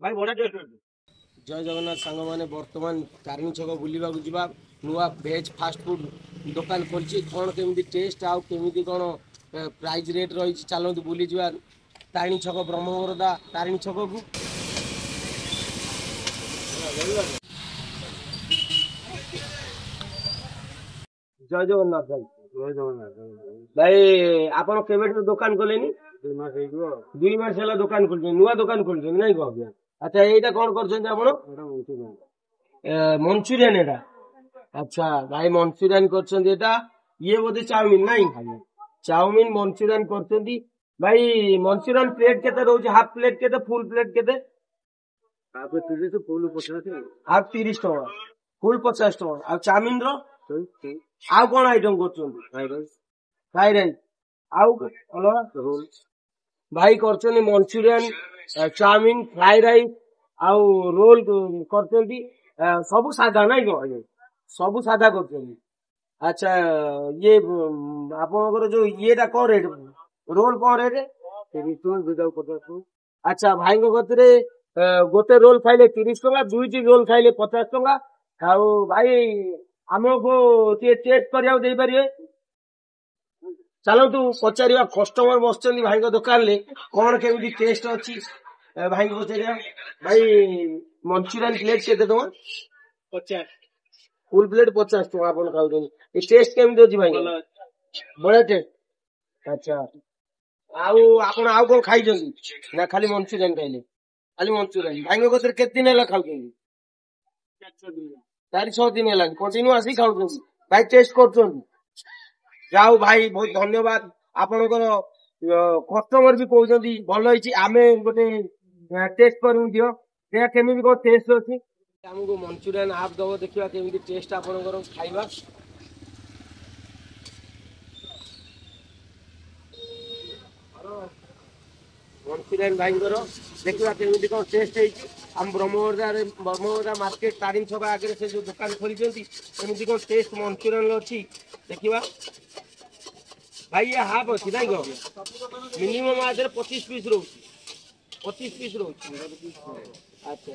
भाई बड़ा टेस्ट होती। जय जगन्नाथ सांग मैंने बर्तमान तारिणी छक बुलवा जा नुआ भेज फास्ट फूड दुकान खोली कौन केमी टेस्ट आउ केमी कौन प्राइस रेट रही चलते बुली जा तारिणी छक ब्रह्मवरदा तारिणी छक को जय जगन्नाथ भाई। जय जगन्नाथ भाई आपण केवे दुकान खोलेनी 2 मास हेगो 2 मास है दुकान खोल नुआ दुकान खोल नहीं कह अच्छा यहीटा कौन कर मंचूरियन एटा अच्छा भाई मंचूरियन कर ये बोधे चाउमिन नहीं चाउमिन मंचूरियन कर भाई मंचूरियन प्लेट केते रोज हाफ प्लेट केते फुल प्लेट केते आप 30 फुल 50 हाफ 30 टका फुल 50 टका आ चाउमिन रो आ कौन आइटम कर फ्राई राइस आउ अलग रोल भाई कर मंचूरियन चाउमिन फ्राई राइस आउ रोल कर सब सादा नहीं कह सब सादा कर अच्छा ये आपनकर जो ये कौन रेट रोल कौन रेट 30 विदाउट 50 अच्छा भाई गति गोटे रोल खाइले 30 टका दुईटी रोल खाइले 50 टका आउ भाई आमको टेस्ट करिया दे पारे चलतु पचार कस्टमर बस भाई दुकान ले कौन केमी टेस्ट अच्छी भाई पचार भाई मंचूरियन प्लेट केते टका 50 फुल प्लेट 50 टका आप खाऊ टेस्ट केमी अच्छी भाई बड़ा टेस्ट अच्छा आउ आपण आउ कौन खाई ना खाली मंचूरियन खाइले खाली मंचूरियन भाई गति केते दिन है खाऊ 4-6 दिन है कंटिन्यू आसी खाऊ भाई टेस्ट कर जाओ भाई बहुत धन्यवाद आपनकर कस्टमर भी कहते भल आमे गोटे टेस्ट कर दियो देखा केमी कौन टेस्ट अच्छी आमको मंचूरियन आप दब देखा केमी टेस्ट आपनकर खाइबा मंचूरियन भाई देखा केमी कौन टेस्ट है आम ब्रह्मवरदा मार्केट तारिणी छक आगे से जो दुकान खोली केमी कौन टेस्ट मंचूरियन अच्छी देखा भाई ये हाफ अच्छी नहीं कह मिनिमम आज 25 पीस रोच 25 पीस रोच अच्छा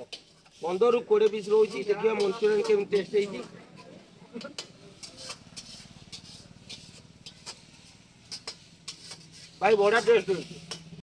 15 ରୁ 20 पीस रोच देखिए मंचूरियन केमी टेस्ट है भाई बड़ा टेस्ट है।